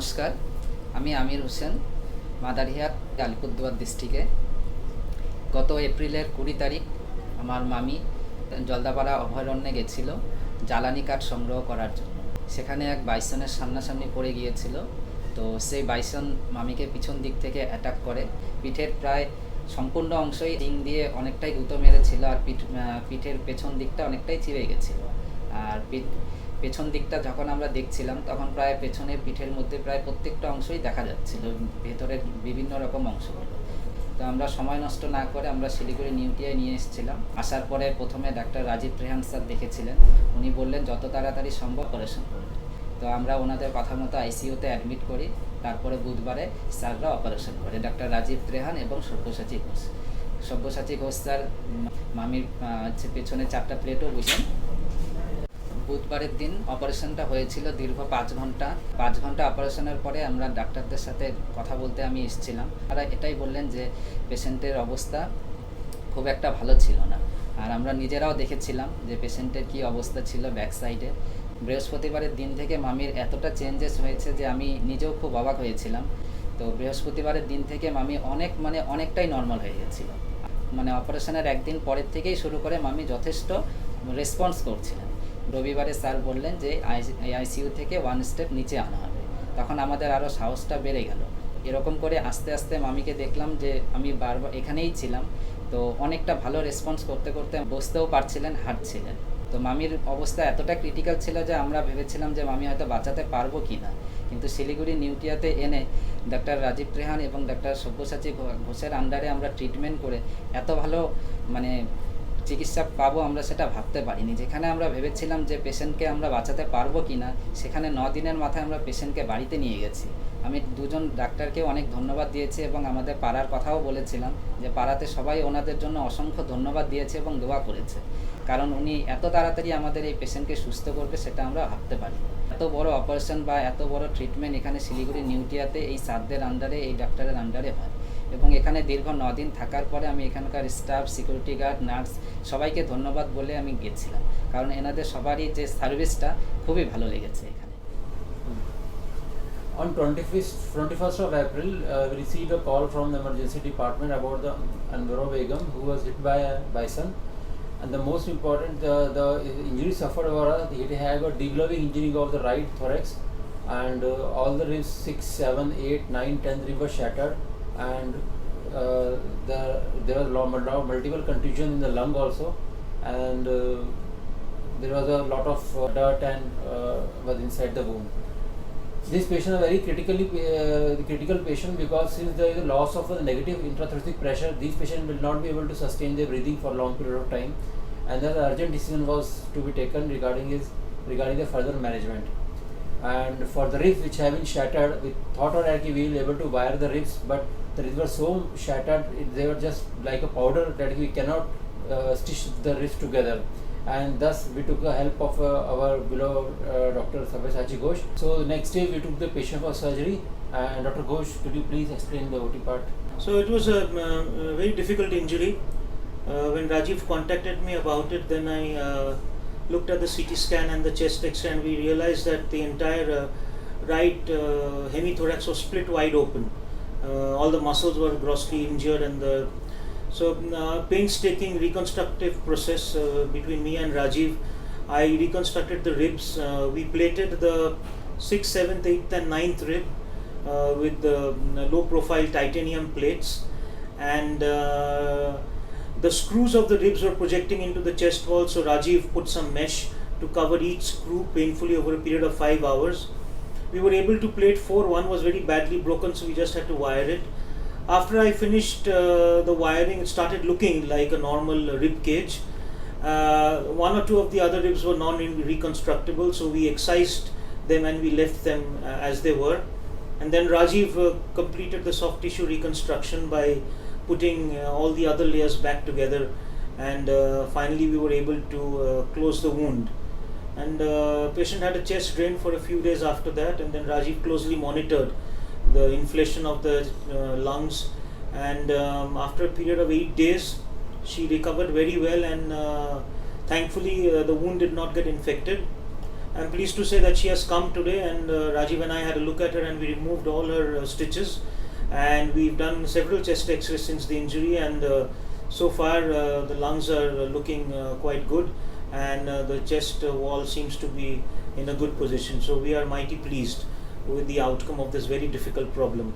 নমস্কার, আমি আমির হোসেন, মাদারিহাট, আলিপুরদুয়ার ডিস্ট্রিক্টে। গত এপ্রিলের 20 তারিখ আমার মামি জলদাপাড়া অভয়ারণ্যে গেছিল জ্বালানি কাঠ সংগ্রহ করার জন্য। সেখানে এক বাইসনের সামনাসামনি পড়ে গিয়েছিল। তো সেই বাইসন মামিকে পিছন দিক থেকে অ্যাটাক করে। পিঠের প্রায় সম্পূর্ণ অংশই রিং দিয়ে অনেকটাই গুঁতো মেরেছিল, আর পিঠের পেছন দিকটা অনেকটাই চিরে গেছিলো। আর পেছন দিকটা যখন আমরা দেখছিলাম তখন প্রায় পেছনের পিঠের মধ্যে প্রায় প্রত্যেকটা অংশই দেখা যাচ্ছিল, ভেতরের বিভিন্ন রকম অংশগুলো। তো আমরা সময় নষ্ট না করে আমরা শিলিগুড়ি নিউটিয়ায় নিয়ে এসেছিলাম। আসার পরে প্রথমে ডাক্তার রাজীব রেহান স্যার দেখেছিলেন। উনি বললেন যত তাড়াতাড়ি সম্ভব অপারেশন করবেন। তো আমরা ওনাদের কথা মতো আইসিইউতে অ্যাডমিট করি। তারপরে বুধবারে স্যাররা অপারেশন করে, ডাক্তার রাজীব রেহান এবং সব্যসাচী ঘোষ। সব্যসাচী ঘোষ স্যার মামির পেছনে 4টা প্লেটও বুঝেন। বুধবারের দিন অপারেশনটা হয়েছিল দীর্ঘ 5 ঘন্টা। 5 ঘন্টা অপারেশনের পরে আমরা ডাক্তারদের সাথে কথা বলতে আমি এসেছিলাম। তারা এটাই বললেন যে পেশেন্টের অবস্থা খুব একটা ভালো ছিল না। আর আমরা নিজেরাও দেখেছিলাম যে পেশেন্টের কি অবস্থা ছিল ব্যাক সাইডে। বৃহস্পতিবারের দিন থেকে মামির এতটা চেঞ্জেস হয়েছে যে আমি নিজেও খুব অবাক হয়েছিলাম। তো বৃহস্পতিবারের দিন থেকে মামি অনেকটাই নর্মাল হয়ে গেছিল। অপারেশনের একদিন পরের থেকেই শুরু করে মামি যথেষ্ট রেসপন্স করছিলেন। রবিবারে স্যার বললেন যে আইসিইউ থেকে 1 স্টেপ নিচে আনা হবে। তখন আমাদের আরও সাহসটা বেড়ে গেল। এরকম করে আস্তে আস্তে মামিকে দেখলাম যে আমি বারবার এখানেই ছিলাম। তো অনেকটা ভালো রেসপন্স করতে করতে বসতেও পারছিলেন, হাঁটছিলেন। তো মামির অবস্থা এতটা ক্রিটিক্যাল ছিল যে আমরা ভেবেছিলাম যে মামি হয়তো বাঁচাতে পারবো কি না। কিন্তু শিলিগুড়ি নিউটিয়াতে এনে ডাক্তার রাজীব রেহান এবং ডাক্তার সব্যসাচী ঘোষের আন্ডারে আমরা ট্রিটমেন্ট করে এত ভালো চিকিৎসা পাবো আমরা সেটা ভাবতে পারিনি। যেখানে আমরা ভেবেছিলাম যে পেশেন্টকে আমরা বাঁচাতে পারবো কি না, সেখানে 9 দিনের মাথায় আমরা পেশেন্টকে বাড়িতে নিয়ে গেছি। আমি 2জন ডাক্তারকেও অনেক ধন্যবাদ দিয়েছি এবং আমাদের পাড়ার কথাও বলেছিলাম যে পাড়াতে সবাই ওনাদের জন্য অসংখ্য ধন্যবাদ দিয়েছে এবং দোয়া করেছে। কারণ উনি এত তাড়াতাড়ি আমাদের এই পেশেন্টকে সুস্থ করবে সেটা আমরা ভাবতে পারি। এত বড় অপারেশন বা এত বড় ট্রিটমেন্ট এখানে শিলিগুড়ি নিউটিয়াতে এই স্যারদের আন্ডারে, এই ডাক্তারের আন্ডারে হয়। এবং এখানে দীর্ঘ 9 দিন থাকার পরে আমি এখানকার স্টাফ, সিকিউরিটি গার্ড, নার্স সবাইকে ধন্যবাদ বলে আমি গিয়েছিলাম, কারণ এনাদের সবারই যে সার্ভিসটা খুবই ভালো লেগেছে এখানে। On 21st of April, we received a call from the emergency department about the Anwar Begum who was hit by a bison. And the most important, the injury suffered was he had a degloving injury of the right thorax, and all the ribs 6, 7, 8, 9, 10 ribs were shattered, and there was multiple contusion in the lung also, and there was a lot of dirt and was inside the wound. This patient is a very critical patient, because since there is a loss of a negative intrathoracic pressure, these patients will not be able to sustain their breathing for a long period of time, and the urgent decision was to be taken regarding the further management. And for the ribs which have been shattered, we thought that we will be able to wire the ribs, but the ribs were so shattered, they were just like a powder that we cannot stitch the ribs together. And thus we took the help of our beloved Dr. Sabyasachi Ghosh. So next day we took the patient for surgery. And Dr. Ghosh, could you please explain the OT part? So it was a very difficult injury. When Rajiv contacted me about it, then I looked at the CT scan and the chest X-ray, and we realized that the entire right hemithorax was split wide open. All the muscles were grossly injured, and painstaking reconstructive process between me and Rajiv. I reconstructed the ribs. We plated the 6th, 7th, 8th and 9th rib with the low profile titanium plates, and the screws of the ribs were projecting into the chest wall, so Rajiv put some mesh to cover each screw painfully over a period of 5 hours. We were able to plate 4. One was very badly broken, so we just had to wire it. After I finished the wiring, it started looking like a normal rib cage. 1 or 2 of the other ribs were non-reconstructible, so we excised them and we left them as they were. And then Rajiv completed the soft tissue reconstruction by putting all the other layers back together, and finally we were able to close the wound. And patient had a chest drain for a few days after that, and then Rajiv closely monitored the inflation of the lungs, and after a period of 8 days she recovered very well, and thankfully the wound did not get infected. I'm pleased to say that she has come today, and Rajiv and I had a look at her, and we removed all her stitches, and we've done several chest x-rays since the injury, and so far the lungs are looking quite good, and the chest wall seems to be in a good position. So we are mighty pleased with the outcome of this very difficult problem.